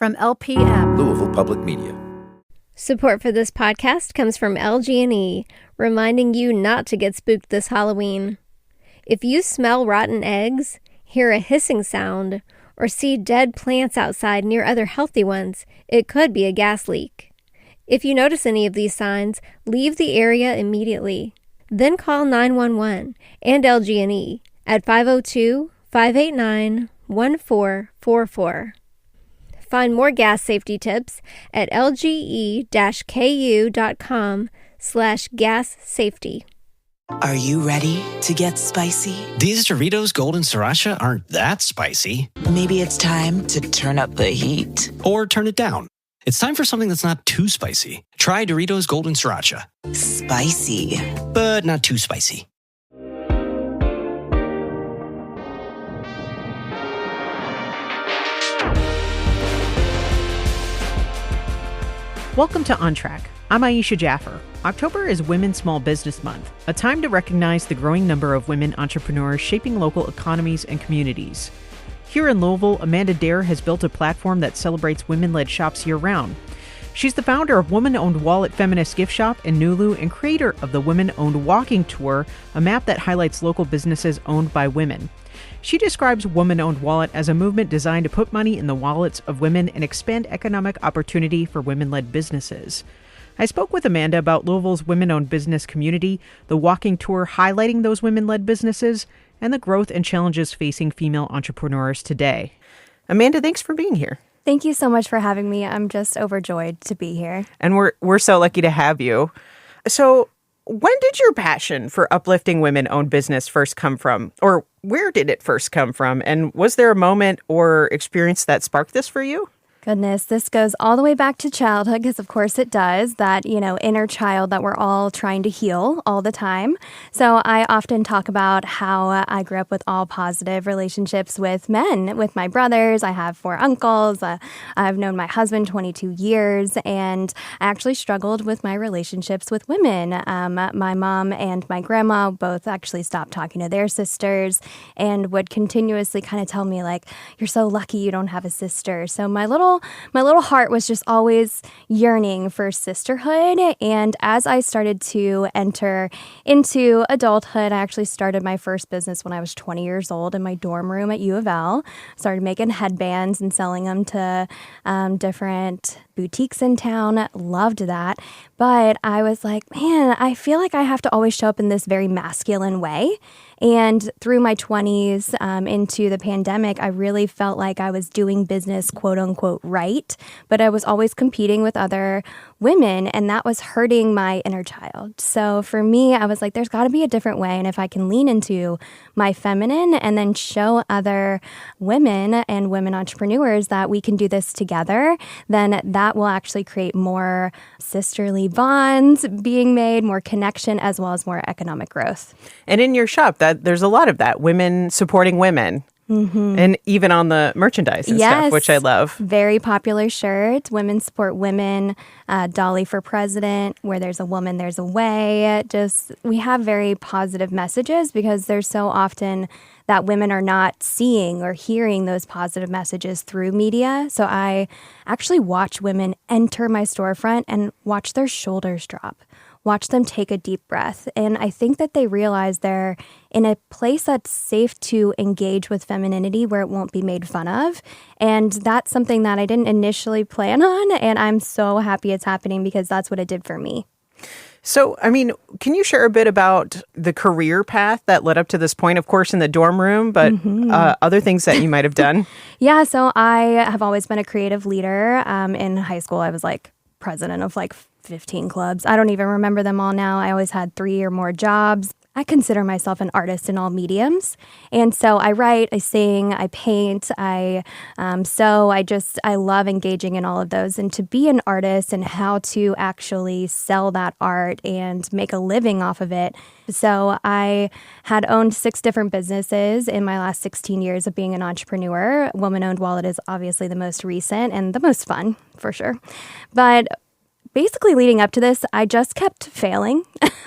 From LPM, Louisville Public Media. Support for this podcast comes from LG&E, reminding you not to get spooked this Halloween. If you smell rotten eggs, hear a hissing sound, or see dead plants outside near other healthy ones, it could be a gas leak. If you notice any of these signs, leave the area immediately. Then call 911 and LG&E at 502-589-1444. Find more gas safety tips at lge-ku.com/gas safety. Are you ready to get spicy? These Doritos Golden Sriracha aren't that spicy. Maybe it's time to turn up the heat. Or turn it down. It's time for something that's not too spicy. Try Doritos Golden Sriracha. Spicy. But not too spicy. Welcome to On Track. I'm Ayisha Jaffer. October is Women's Small Business Month, a time to recognize the growing number of women entrepreneurs shaping local economies and communities. Here in Louisville, Amanda Dare has built a platform that celebrates women-led shops year-round. She's the founder of woman-owned wallet Feminist gift shop and NuLu and creator of the Women-Owned Walking Tour, a map that highlights local businesses owned by women. She describes Woman-Owned Wallet as a movement designed to put money in the wallets of women and expand economic opportunity for women-led businesses. I spoke with Amanda about Louisville's women-owned business community, the walking tour highlighting those women-led businesses, and the growth and challenges facing female entrepreneurs today. Amanda, thanks for being here. Thank you so much for having me. I'm just overjoyed to be here. And we're so lucky to have you. So, when did your passion for uplifting women-owned business first come from? Or where did it first come from? And was there a moment or experience that sparked this for you? Goodness, this goes all the way back to childhood, because of course it does, that, inner child that we're all trying to heal all the time. So I often talk about how I grew up with all positive relationships with men, with my brothers. I have 4 uncles. I've known my husband 22 years, and I actually struggled with my relationships with women. My mom and my grandma both actually stopped talking to their sisters and would continuously kind of tell me, like, you're so lucky you don't have a sister. So my little heart was just always yearning for sisterhood. And as I started to enter into adulthood, I actually started my first business when I was 20 years old in my dorm room at U of L. Started making headbands and selling them to different boutiques in town. Loved that. But I was like, man, I feel like I have to always show up in this very masculine way. And through my 20s into the pandemic, I really felt like I was doing business, quote unquote, right. But I was always competing with other women, and that was hurting my inner child. So for me, I was like, there's got to be a different way. And if I can lean into my feminine and then show other women and women entrepreneurs that we can do this together, then that will actually create more sisterly bonds being made, more connection, as well as more economic growth. And in your shop, there's a lot of that, women supporting women. Mm-hmm. And even on the merchandise and stuff, which I love. Very popular shirts, Women Support Women, Dolly for President, where there's a woman, there's a way. We have very positive messages because there's so often that women are not seeing or hearing those positive messages through media. So I actually watch women enter my storefront and watch their shoulders drop. Watch them take a deep breath. And I think that they realize they're in a place that's safe to engage with femininity where it won't be made fun of. And that's something that I didn't initially plan on. And I'm so happy it's happening because that's what it did for me. So, can you share a bit about the career path that led up to this point? Of course, in the dorm room, but other things that you might have done? Yeah, so I have always been a creative leader. In high school, I was president of 15 clubs. I don't even remember them all now. I always had 3 or more jobs. I consider myself an artist in all mediums. And so I write, I sing, I paint, I sew. I love engaging in all of those. And to be an artist and how to actually sell that art and make a living off of it. So I had owned 6 different businesses in my last 16 years of being an entrepreneur. Woman-Owned Wallet is obviously the most recent and the most fun, for sure. But basically leading up to this, I just kept failing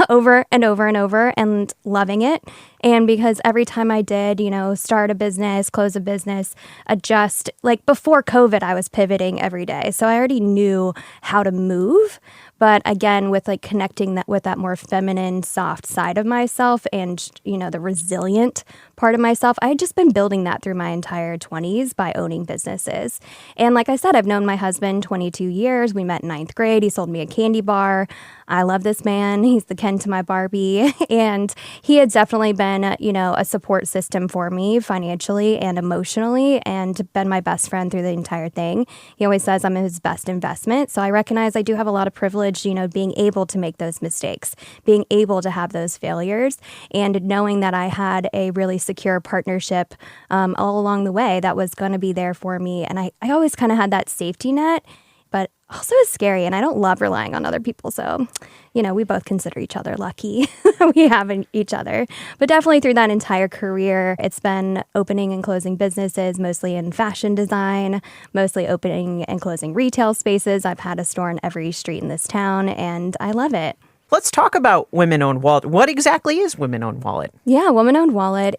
over and over and over and loving it. And because every time I did, start a business, close a business, adjust, like before COVID, I was pivoting every day. So I already knew how to move. But again, with like connecting that with that more feminine, soft side of myself and, the resilient part of myself, I had just been building that through my entire 20s by owning businesses. And like I said, I've known my husband 22 years. We met in 9th grade. He sold me a candy bar. I love this man. He's the Ken to my Barbie. And he had definitely been, a support system for me financially and emotionally and been my best friend through the entire thing. He always says I'm his best investment. So I recognize I do have a lot of privilege, being able to make those mistakes, being able to have those failures, and knowing that I had a really secure partnership all along the way that was going to be there for me. And I always kind of had that safety net, but also it's scary. And I don't love relying on other people. So, we both consider each other lucky we have each other. But definitely through that entire career, it's been opening and closing businesses, mostly in fashion design, mostly opening and closing retail spaces. I've had a store on every street in this town, and I love it. Let's talk about Women-Owned Wallet. What exactly is Women-Owned Wallet? Yeah, Women-Owned Wallet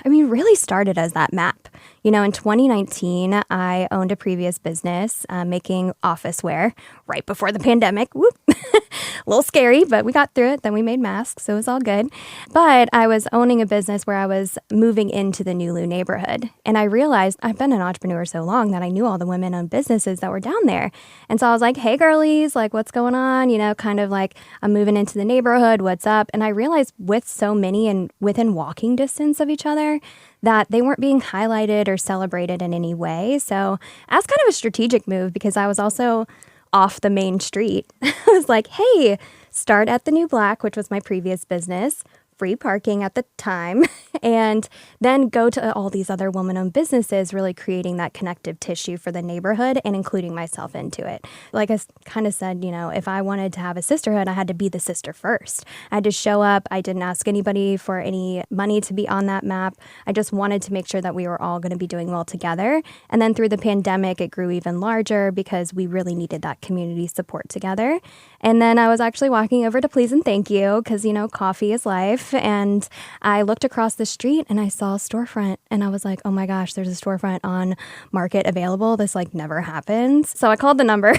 really started as that map. In 2019, I owned a previous business making office wear right before the pandemic. Whoop. A little scary, but we got through it. Then we made masks, so it was all good. But I was owning a business where I was moving into the NuLu neighborhood. And I realized I've been an entrepreneur so long that I knew all the women-owned businesses that were down there. And so I was like, hey, girlies, like, what's going on? Kind of like, I'm moving into the neighborhood. What's up? And I realized with so many and within walking distance of each other, that they weren't being highlighted or celebrated in any way. So as kind of a strategic move, because I was also off the main street, I was like, hey, start at the New Black, which was my previous business, free parking at the time, and then go to all these other woman-owned businesses, really creating that connective tissue for the neighborhood and including myself into it. Like I kind of said, if I wanted to have a sisterhood, I had to be the sister first. I had to show up. I didn't ask anybody for any money to be on that map. I just wanted to make sure that we were all going to be doing well together. And then through the pandemic, it grew even larger because we really needed that community support together. And then I was actually walking over to Please and Thank You because, coffee is life. And I looked across the street and I saw a storefront and I was like, oh my gosh, there's a storefront on Market available. This never happens. So I called the number.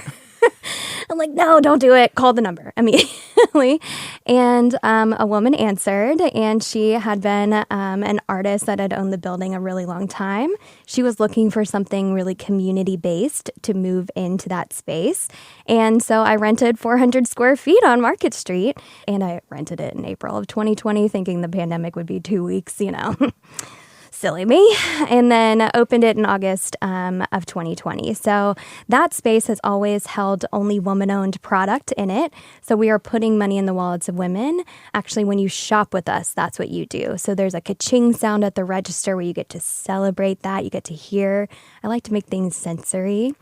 I'm like, no, don't do it. Call the number immediately. And a woman answered, and she had been an artist that had owned the building a really long time. She was looking for something really community-based to move into that space. And so I rented 400 square feet on Market Street, and I rented it in April of 2020, thinking the pandemic would be 2 weeks, Silly me. And then opened it in August of 2020. So that space has always held only woman-owned product in it. So we are putting money in the wallets of women. Actually, when you shop with us, that's what you do. So there's a ka-ching sound at the register where you get to celebrate that. You get to hear. I like to make things sensory.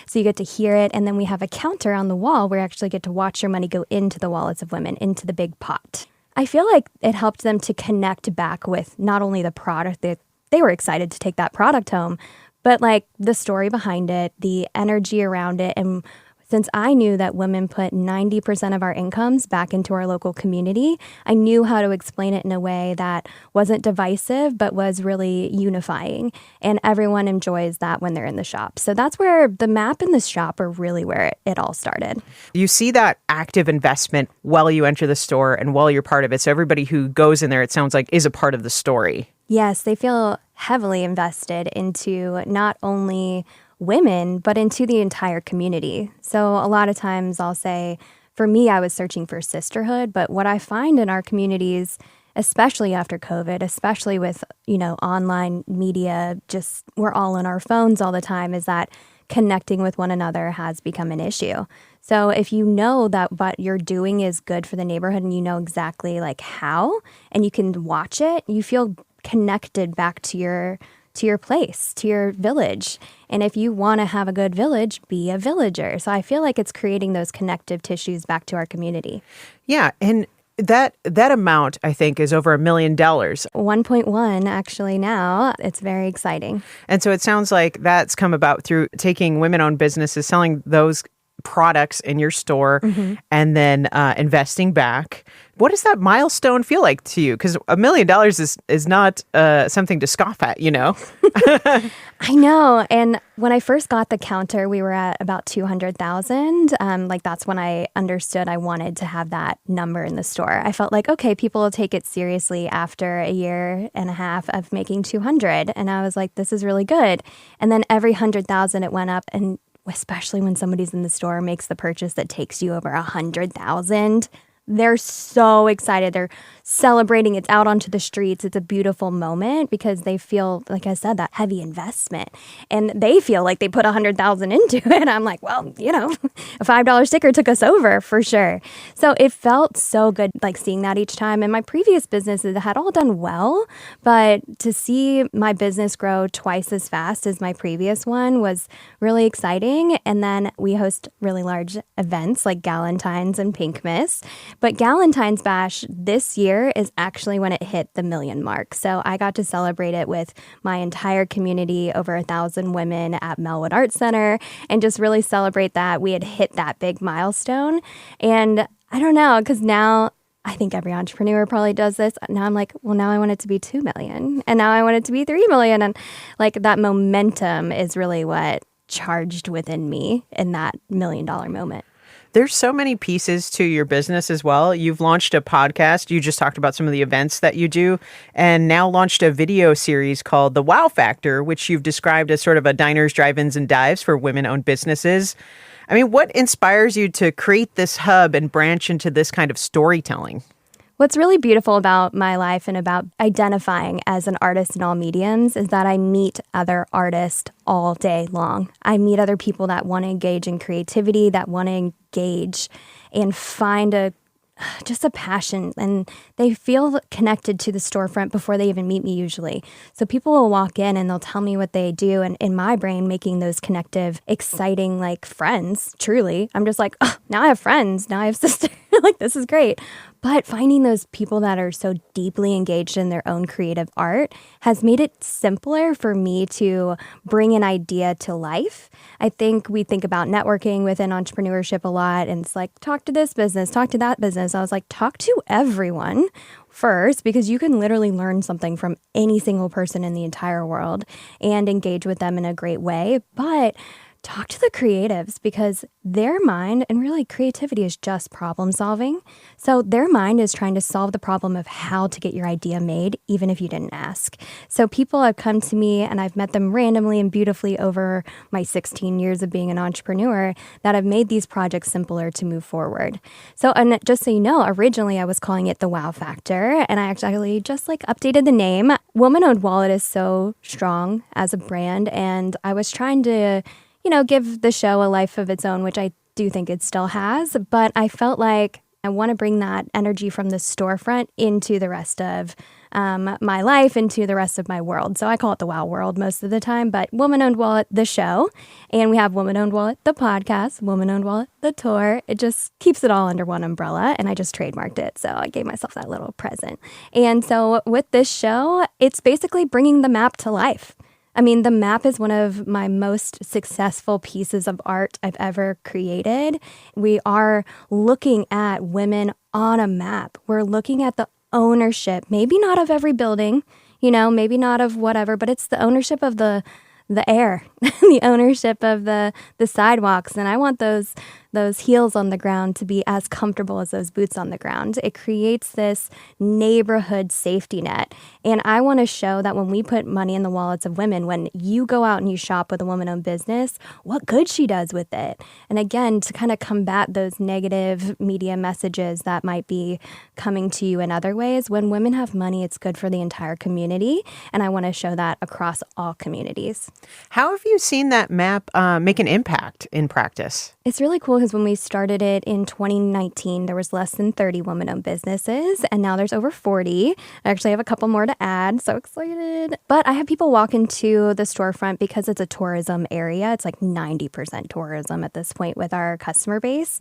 So you get to hear it. And then we have a counter on the wall where you actually get to watch your money go into the wallets of women, into the big pot. I feel like it helped them to connect back with not only the product that they were excited to take that product home, but the story behind it, the energy around it. And since I knew that women put 90% of our incomes back into our local community, I knew how to explain it in a way that wasn't divisive, but was really unifying. And everyone enjoys that when they're in the shop. So that's where the map and the shop are really where it all started. You see that active investment while you enter the store and while you're part of it. So everybody who goes in there, it sounds like, is a part of the story. Yes, they feel heavily invested into not only women, but into the entire community. So a lot of times I'll say, for me, I was searching for sisterhood, but what I find in our communities, especially after COVID, especially with, online media, just we're all on our phones all the time, is that connecting with one another has become an issue. So if you know that what you're doing is good for the neighborhood and you know exactly how, and you can watch it, you feel connected back to your place, to your village. And if you want to have a good village, be a villager. So I feel like it's creating those connective tissues back to our community. Yeah. And that amount, I think, is over $1 million. 1.1 actually now. It's very exciting. And so it sounds like that's come about through taking women-owned businesses, selling those products in your store and then investing back. What does that milestone feel like to you? Because $1 million is not something to scoff at, you know? I know. And when I first got the counter, we were at about 200,000. That's when I understood I wanted to have that number in the store. I felt like, okay, people will take it seriously after a year and a half of making 200. And I was like, this is really good. And then every 100,000 it went up, and especially when somebody's in the store makes the purchase that takes you over 100,000, they're so excited. They're celebrating. It's out onto the streets. It's a beautiful moment because they feel, like I said, that heavy investment. And they feel like they put 100,000 into it. I'm like, well, you know, a $5 sticker took us over for sure. So it felt so good, like seeing that each time. And my previous businesses had all done well, but to see my business grow twice as fast as my previous one was really exciting. And then we host really large events like Galentine's and Pinkmas. But Galentine's Bash this year is actually when it hit the 1 million mark. So I got to celebrate it with my entire community, over 1,000 women at Melwood Arts Center, and just really celebrate that we had hit that big milestone. And I don't know, because now I think every entrepreneur probably does this. Now I'm like, well, now I want it to be 2 million. And now I want it to be 3 million. And like that momentum is really what charged within me in that $1 million moment. There's so many pieces to your business as well. You've launched a podcast. You just talked about some of the events that you do, and now launched a video series called The Wow Factor, which you've described as sort of a diners, drive-ins, and dives for women-owned businesses. I mean, what inspires you to create this hub and branch into this kind of storytelling? What's really beautiful about my life and about identifying as an artist in all mediums is that I meet other artists all day long. I meet other people that want to engage in creativity, that want to engage and find just a passion, and they feel connected to the storefront before they even meet me usually. So people will walk in and they'll tell me what they do, and in my brain, making those connective, exciting, like friends, truly. I'm just like, oh, now I have friends, now I have sisters, like this is great. But finding those people that are so deeply engaged in their own creative art has made it simpler for me to bring an idea to life. I think we think about networking within entrepreneurship a lot, and it's like, talk to this business, talk to that business. I was like, talk to everyone first, because you can literally learn something from any single person in the entire world and engage with them in a great way. But talk to the creatives, because their mind, and really creativity is just problem solving. So their mind is trying to solve the problem of how to get your idea made, even if you didn't ask. So people have come to me, and I've met them randomly and beautifully over my 16 years of being an entrepreneur, that have made these projects simpler to move forward. So, and just so you know, originally I was calling it the Wow Factor, and I actually just like updated the name. Woman-Owned Wallet is so strong as a brand, and I was trying to give the show a life of its own, which I do think it still has. But I felt like I want to bring that energy from the storefront into the rest of my life, into the rest of my world. So I call it the Wow World most of the time, but Woman-Owned Wallet, the show. And we have Woman-Owned Wallet, the podcast, Woman-Owned Wallet, the tour. It just keeps it all under one umbrella. And I just trademarked it. So I gave myself that little present. And so with this show, it's basically bringing the map to life. I mean, the map is one of my most successful pieces of art I've ever created. We are looking at women on a map. We're looking at the ownership, maybe not of every building, maybe not of whatever, but it's the ownership of the air, the ownership of the sidewalks. And I want those heels on the ground to be as comfortable as those boots on the ground. It creates this neighborhood safety net. And I want to show that when we put money in the wallets of women, when you go out and you shop with a woman-owned business, what good she does with it. And again, to kind of combat those negative media messages that might be coming to you in other ways, when women have money, it's good for the entire community. And I want to show that across all communities. How have you seen that map make an impact in practice? It's really cool because when we started it in 2019, there was less than 30 women-owned businesses, and now there's over 40. I actually have a couple more to add. So excited. But I have people walk into the storefront because it's a tourism area. It's like 90% tourism at this point with our customer base.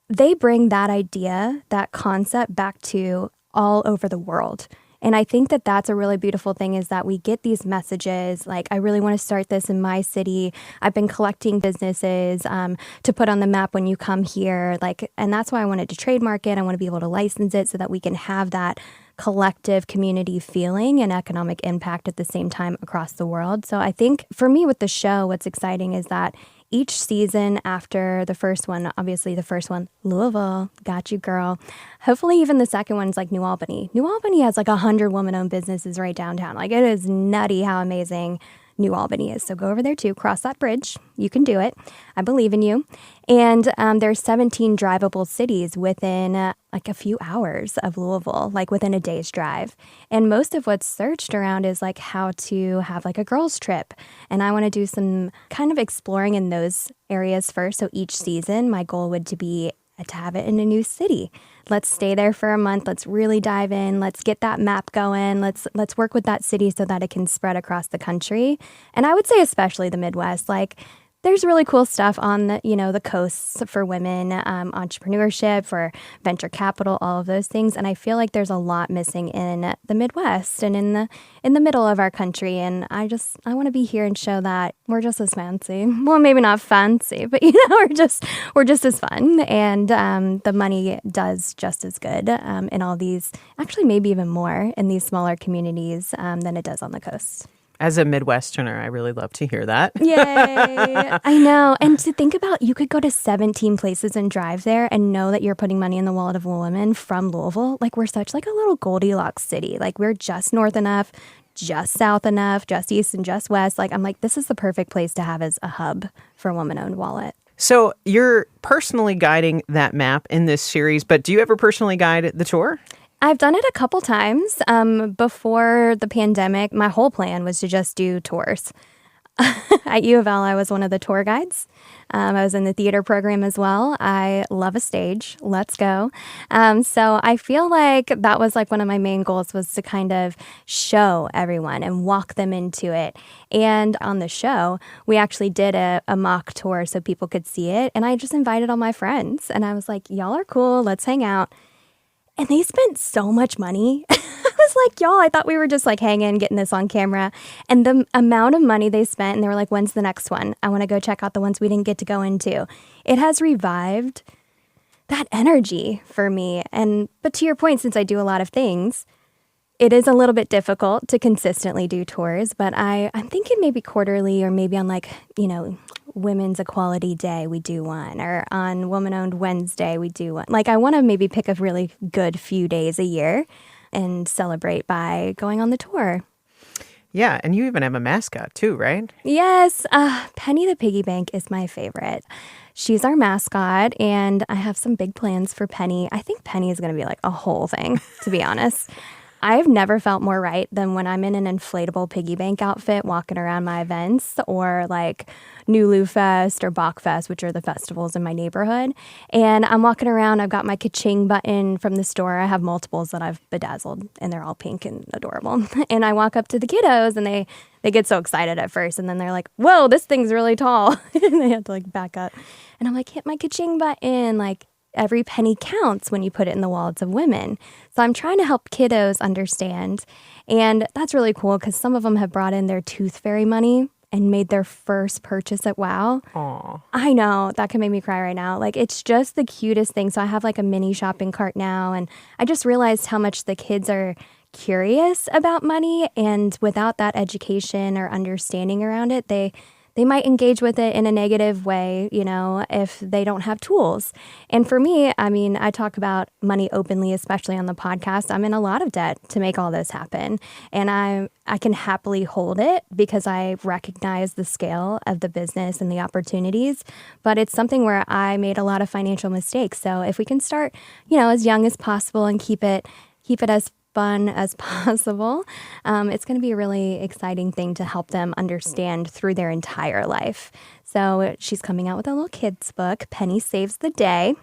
They bring that idea, that concept back to all over the world. And I think that that's a really beautiful thing, is that we get these messages like, I really want to start this in my city. I've been collecting businesses to put on the map when you come here. And that's why I wanted to trademark it. I want to be able to license it so that we can have that collective community feeling and economic impact at the same time across the world. So I think for me with the show, what's exciting is that each season after the first one, obviously the first one, Louisville, got you, girl. Hopefully even the second one's like New Albany. New Albany has like 100 woman-owned businesses right downtown. Like, it is nutty how amazing New Albany is. So go over there too. Cross that bridge. You can do it. I believe in you. And there's 17 drivable cities within like a few hours of Louisville, like within a day's drive. And most of what's searched around is like how to have like a girls trip. And I want to do some kind of exploring in those areas first. So each season, my goal would to be to have it in a new city. Let's stay there for a month. Let's really dive in. Let's get that map going. Let's work with that city so that it can spread across the country. And I would say especially the Midwest. Like, there's really cool stuff on the coasts for women, entrepreneurship, for venture capital, all of those things. And I feel like there's a lot missing in the Midwest and in the middle of our country. And I want to be here and show that we're just as fancy. Well, maybe not fancy, but we're just as fun. And the money does just as good in all these, actually maybe even more in these smaller communities than it does on the coast. As a Midwesterner, I really love to hear that. Yay. I know. And to think about, you could go to 17 places and drive there and know that you're putting money in the wallet of a woman from Louisville. Like, we're such like a little Goldilocks city. Like, we're just north enough, just south enough, just east and just west. Like, I'm like, this is the perfect place to have as a hub for a woman-owned wallet. So you're personally guiding that map in this series, but do you ever personally guide the tour? I've done it a couple times. Before the pandemic, my whole plan was to just do tours. At U of L, I was one of the tour guides. I was in the theater program as well. I love a stage. Let's go. So I feel like that was like one of my main goals, was to kind of show everyone and walk them into it. And on the show, we actually did a mock tour so people could see it. And I just invited all my friends. And I was like, y'all are cool. Let's hang out. And they spent so much money. I was like, y'all, I thought we were just like hanging, getting this on camera. And the amount of money they spent, and they were like, when's the next one? I want to go check out the ones we didn't get to go into. It has revived that energy for me. But to your point, since I do a lot of things, it is a little bit difficult to consistently do tours. But I'm thinking maybe quarterly, or maybe on like, Women's Equality Day, we do one, or on Woman-Owned Wednesday, we do one. Like, I want to maybe pick a really good few days a year and celebrate by going on the tour. Yeah, and you even have a mascot too, right? Yes, Penny the Piggy Bank is my favorite. She's our mascot, and I have some big plans for Penny. I think Penny is going to be like a whole thing, to be honest. I've never felt more right than when I'm in an inflatable piggy bank outfit walking around my events, or like NuLu Fest or Bach Fest, which are the festivals in my neighborhood. And I'm walking around. I've got my ka-ching button from the store. I have multiples that I've bedazzled, and they're all pink and adorable. And I walk up to the kiddos, and they get so excited at first. And then they're like, whoa, this thing's really tall. And they have to like back up. And I'm like, hit my ka-ching button. Like, every penny counts when you put it in the wallets of women. So I'm trying to help kiddos understand. And that's really cool, because some of them have brought in their tooth fairy money and made their first purchase at WOW. Aw. I know. That can make me cry right now. Like, it's just the cutest thing. So I have like a mini shopping cart now. And I just realized how much the kids are curious about money. And without that education or understanding around it, they might engage with it in a negative way, if they don't have tools. And for me, I mean, I talk about money openly, especially on the podcast. I'm in a lot of debt to make all this happen. And I can happily hold it because I recognize the scale of the business and the opportunities. But it's something where I made a lot of financial mistakes. So if we can start, as young as possible and keep it as fun as possible, it's going to be a really exciting thing to help them understand through their entire life. So she's coming out with a little kids book, Penny Saves the Day,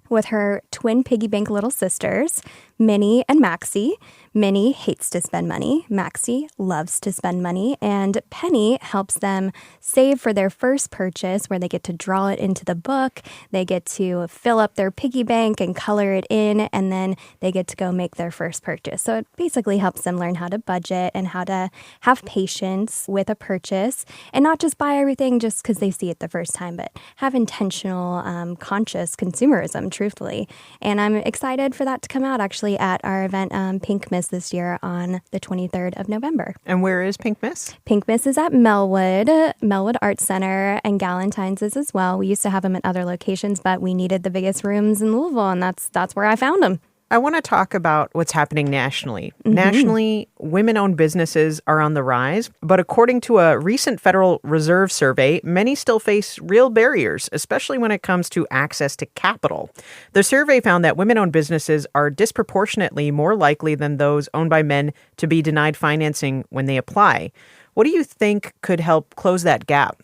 with her twin piggy bank little sisters, Minnie and Maxie. Minnie hates to spend money. Maxie loves to spend money. And Penny helps them save for their first purchase, where they get to draw it into the book. They get to fill up their piggy bank and color it in, and then they get to go make their first purchase. So it basically helps them learn how to budget and how to have patience with a purchase and not just buy everything just because they see it the first time, but have intentional, conscious consumerism, truthfully. And I'm excited for that to come out actually at our event, Pink Miss, this year on the 23rd of November. And where is Pink Miss? Pink Miss is at Melwood Arts Center, and Galentine's is as well. We used to have them at other locations, but we needed the biggest rooms in Louisville, and that's where I found them. I want to talk about what's happening nationally. Nationally, women-owned businesses are on the rise, but according to a recent Federal Reserve survey, many still face real barriers, especially when it comes to access to capital. The survey found that women-owned businesses are disproportionately more likely than those owned by men to be denied financing when they apply. What do you think could help close that gap?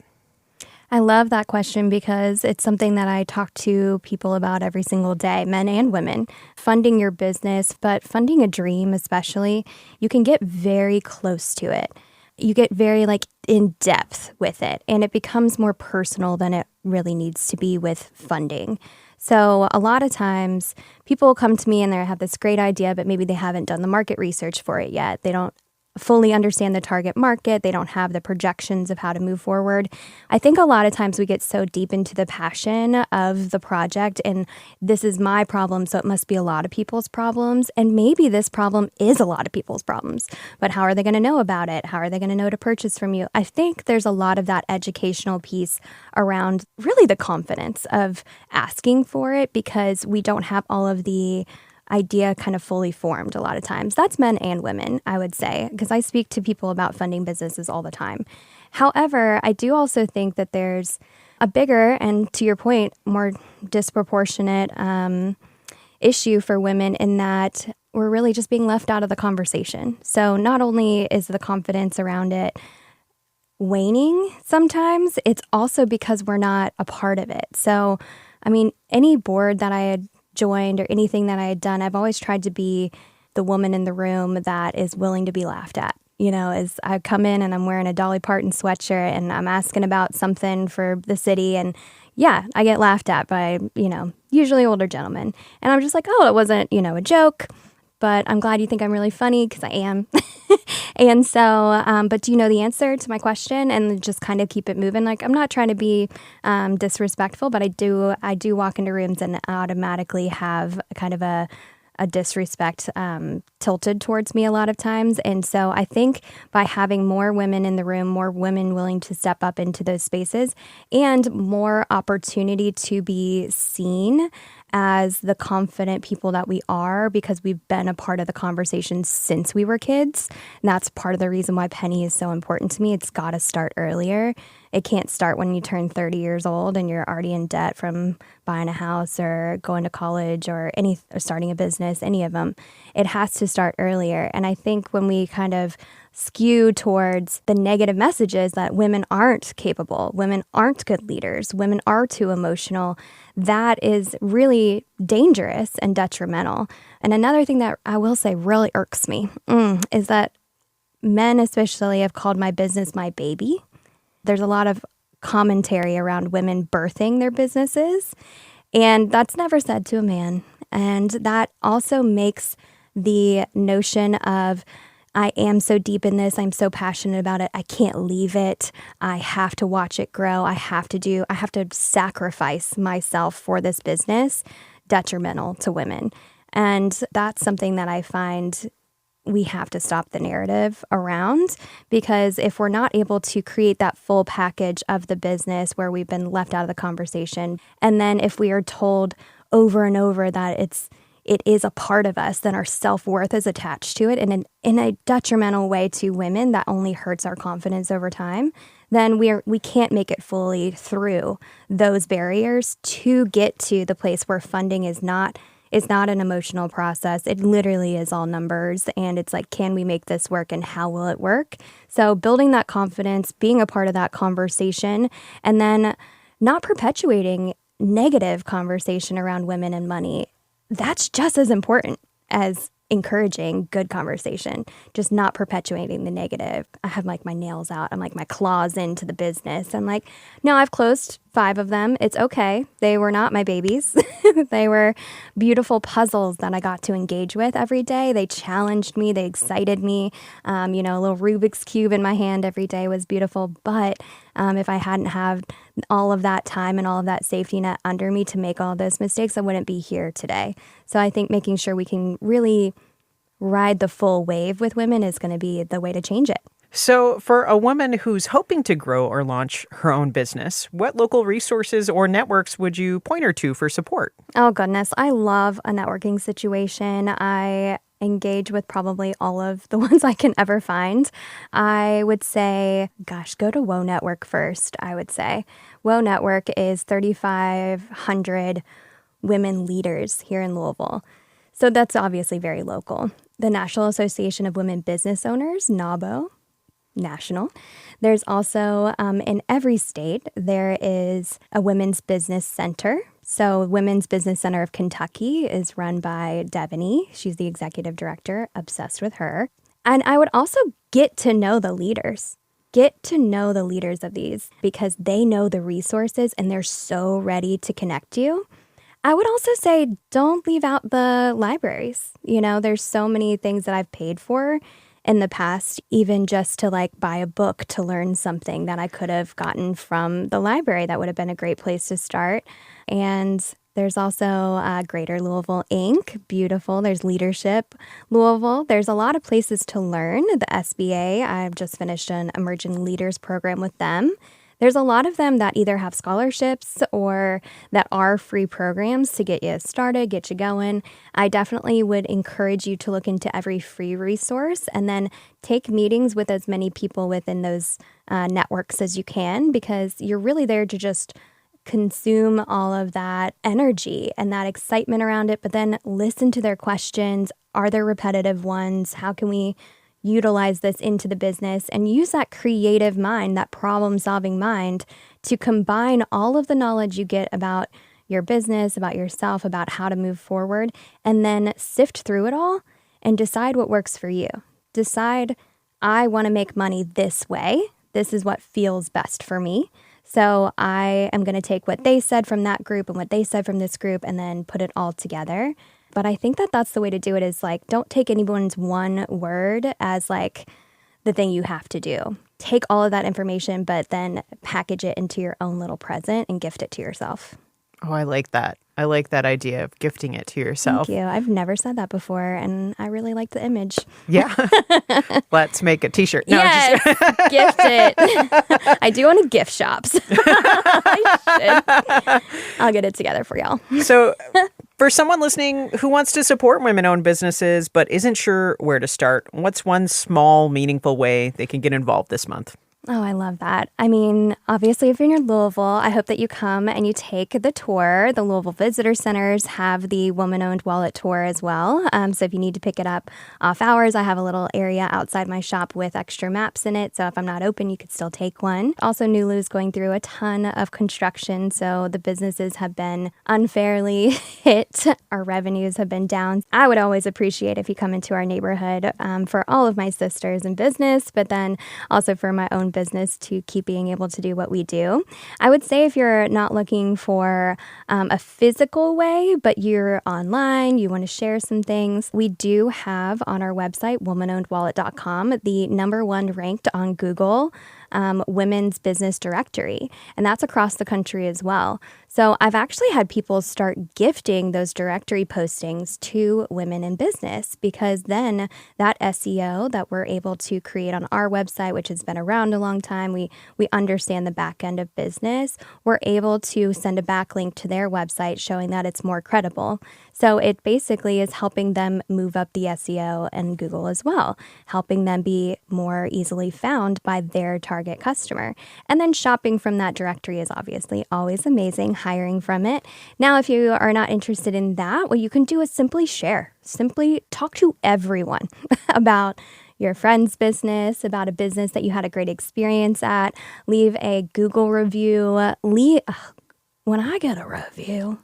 I love that question because it's something that I talk to people about every single day, men and women. Funding your business, but funding a dream especially, you can get very close to it. You get very in depth with it, and it becomes more personal than it really needs to be with funding. So a lot of times people will come to me and they have this great idea, but maybe they haven't done the market research for it yet. They don't fully understand the target market. They don't have the projections of how to move forward. I think a lot of times we get so deep into the passion of the project, and this is my problem, so it must be a lot of people's problems. And maybe this problem is a lot of people's problems, but how are they going to know about it? How are they going to know to purchase from you? I think there's a lot of that educational piece around really the confidence of asking for it, because we don't have all of the idea kind of fully formed a lot of times. That's men and women, I would say, because I speak to people about funding businesses all the time. However, I do also think that there's a bigger and, to your point, more disproportionate issue for women in that we're really just being left out of the conversation. So not only is the confidence around it waning sometimes, it's also because we're not a part of it. So, I mean, any board that I had joined or anything that I had done, I've always tried to be the woman in the room that is willing to be laughed at. You know, as I come in and I'm wearing a Dolly Parton sweatshirt and I'm asking about something for the city, and yeah, I get laughed at by, usually older gentlemen. And I'm just like, oh, it wasn't, a joke, but I'm glad you think I'm really funny, because I am. And so, but do you know the answer to my question? And just kind of keep it moving. I'm not trying to be disrespectful, but I do walk into rooms and automatically have kind of a disrespect tilted towards me a lot of times. And so I think by having more women in the room, more women willing to step up into those spaces, and more opportunity to be seen as the confident people that we are, because we've been a part of the conversation since we were kids. And that's part of the reason why Penny is so important to me. It's got to start earlier. It can't start when you turn 30 years old and you're already in debt from buying a house or going to college or starting a business, any of them. It has to start earlier. And I think when we kind of skew towards the negative messages that women aren't capable, women aren't good leaders, women are too emotional, that is really dangerous and detrimental. And another thing that I will say really irks me is that men especially have called my business my baby. There's a lot of commentary around women birthing their businesses, and that's never said to a man. And that also makes the notion of, I am so deep in this, I'm so passionate about it, I can't leave it, I have to watch it grow, I have to sacrifice myself for this business, detrimental to women. And that's something that I find we have to stop the narrative around, because if we're not able to create that full package of the business where we've been left out of the conversation, and then if we are told over and over that it is a part of us, then our self-worth is attached to it in a detrimental way to women that only hurts our confidence over time, then we can't make it fully through those barriers to get to the place where funding is not an emotional process. It literally is all numbers, and it's like, can we make this work and how will it work? So building that confidence, being a part of that conversation, and then not perpetuating negative conversation around women and money, that's just as important. as encouraging good conversation, just not perpetuating the negative. I have like my nails out. I'm like my claws into the business. I'm like, no, I've closed 5 of them. It's okay. They were not my babies. They were beautiful puzzles that I got to engage with every day. They challenged me. They excited me. A little Rubik's Cube in my hand every day was beautiful. But if I hadn't had all of that time and all of that safety net under me to make all those mistakes, I wouldn't be here today. So I think making sure we can really ride the full wave with women is going to be the way to change it. So for a woman who's hoping to grow or launch her own business, what local resources or networks would you point her to for support? Oh, goodness. I love a networking situation. I engage with probably all of the ones I can ever find. I would say, go to WOW Network first, I would say. WOW Network is 3,500 women leaders here in Louisville. So that's obviously very local. The National Association of Women Business Owners, NAWBO, national. There's also, in every state, there is a Women's Business Center. So Women's Business Center of Kentucky is run by Devaney. She's the executive director, obsessed with her. And I would also get to know the leaders. Get to know the leaders of these because they know the resources and they're so ready to connect you. I would also say don't leave out the libraries. There's so many things that I've paid for in the past, even just to buy a book to learn something that I could have gotten from the library. That would have been a great place to start. And there's also Greater Louisville Inc. Beautiful. There's Leadership Louisville. There's a lot of places to learn. The SBA, I've just finished an Emerging Leaders program with them. There's a lot of them that either have scholarships or that are free programs to get you started, get you going. I definitely would encourage you to look into every free resource and then take meetings with as many people within those networks as you can, because you're really there to just consume all of that energy and that excitement around it, but then listen to their questions. Are there repetitive ones? How can we utilize this into the business and use that creative mind, that problem-solving mind, to combine all of the knowledge you get about your business, about yourself, about how to move forward, and then sift through it all and decide what works for you. Decide, I want to make money this way. This is what feels best for me. So I am going to take what they said from that group and what they said from this group and then put it all together. But I think that that's the way to do it is don't take anyone's one word as the thing you have to do. Take all of that information, but then package it into your own little present and gift it to yourself. Oh, I like that. I like that idea of gifting it to yourself. Thank you. I've never said that before, and I really like the image. Yeah. Let's make a t-shirt. No, yes, gift it. I do own a gift shops. I should. I'll get it together for y'all. So for someone listening who wants to support women-owned businesses but isn't sure where to start, what's one small, meaningful way they can get involved this month? Oh, I love that. I mean, obviously, if you're near Louisville, I hope that you come and you take the tour. The Louisville Visitor Centers have the Woman-Owned Wallet Tour as well. So if you need to pick it up off hours, I have a little area outside my shop with extra maps in it. So if I'm not open, you could still take one. Also, NuLu is going through a ton of construction. So the businesses have been unfairly hit. Our revenues have been down. I would always appreciate if you come into our neighborhood for all of my sisters in business, but then also for my own business to keep being able to do what we do. I would say if you're not looking for a physical way, but you're online, you want to share some things, we do have on our website, womanownedwallet.com, the #1 ranked on Google women's business directory. And that's across the country as well. So I've actually had people start gifting those directory postings to women in business, because then that SEO that we're able to create on our website, which has been around a long time, we understand the back end of business, we're able to send a backlink to their website showing that it's more credible. So it basically is helping them move up the SEO and Google as well, helping them be more easily found by their target customer. And then shopping from that directory is obviously always amazing, hiring from it. Now, if you are not interested in that, what you can do is simply share. Simply talk to everyone about your friend's business, about a business that you had a great experience at. Leave a Google review. When I get a review,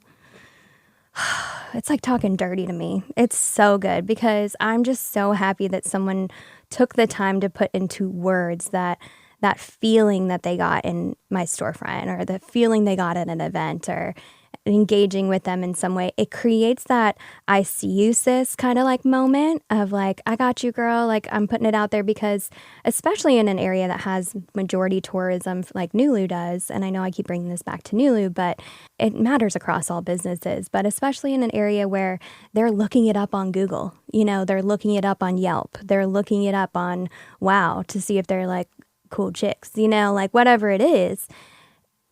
it's like talking dirty to me. It's so good because I'm just so happy that someone took the time to put into words that feeling that they got in my storefront or the feeling they got at an event or engaging with them in some way. It creates that I see you, sis, kind of like moment of like, I got you, girl. Like, I'm putting it out there because especially in an area that has majority tourism like NuLu does, and I know I keep bringing this back to NuLu, but it matters across all businesses, but especially in an area where they're looking it up on Google, they're looking it up on Yelp, they're looking it up on Wow to see if they're like cool chicks, like whatever it is.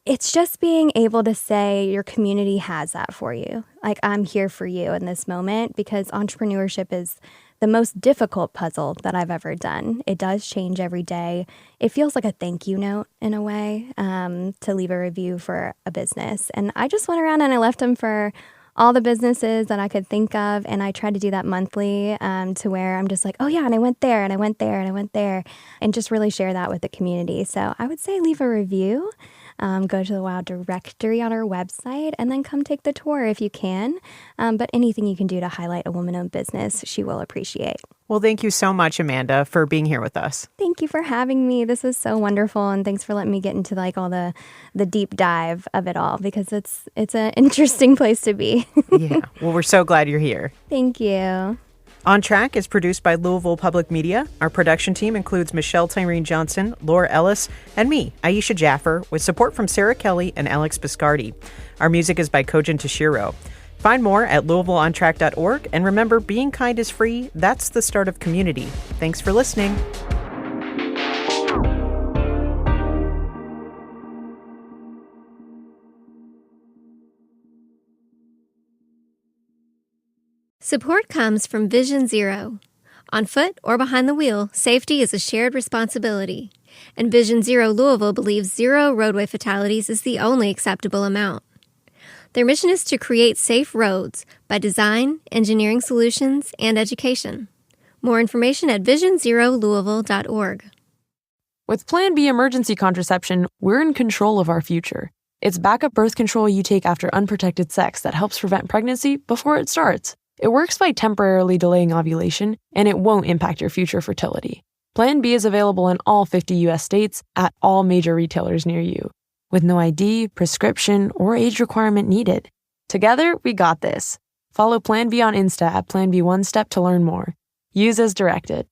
It's just being able to say your community has that for you. Like, I'm here for you in this moment because entrepreneurship is the most difficult puzzle that I've ever done. It does change every day. It feels like a thank you note in a way to leave a review for a business. And I just went around and I left them for all the businesses that I could think of. And I try to do that monthly to where I'm just like, oh yeah, and I went there and I went there and I went there and just really share that with the community. So I would say leave a review. Go to the WOW directory on our website and then come take the tour if you can. But anything you can do to highlight a woman-owned business, she will appreciate. Well, thank you so much, Amanda, for being here with us. Thank you for having me. This was so wonderful. And thanks for letting me get into like all the deep dive of it all because it's an interesting place to be. Yeah. Well, we're so glad you're here. Thank you. On Track is produced by Louisville Public Media. Our production team includes Michelle Tyreen Johnson, Laura Ellis, and me, Ayisha Jaffer, with support from Sarah Kelly and Alex Biscardi. Our music is by Kojin Toshiro. Find more at LouisvilleOnTrack.org, and remember, being kind is free. That's the start of community. Thanks for listening. Support comes from Vision Zero. On foot or behind the wheel, safety is a shared responsibility. And Vision Zero Louisville believes 0 roadway fatalities is the only acceptable amount. Their mission is to create safe roads by design, engineering solutions, and education. More information at visionzerolouisville.org. With Plan B emergency contraception, we're in control of our future. It's backup birth control you take after unprotected sex that helps prevent pregnancy before it starts. It works by temporarily delaying ovulation, and it won't impact your future fertility. Plan B is available in all 50 U.S. states at all major retailers near you, with no ID, prescription, or age requirement needed. Together, we got this. Follow Plan B on Insta at Plan B One Step to learn more. Use as directed.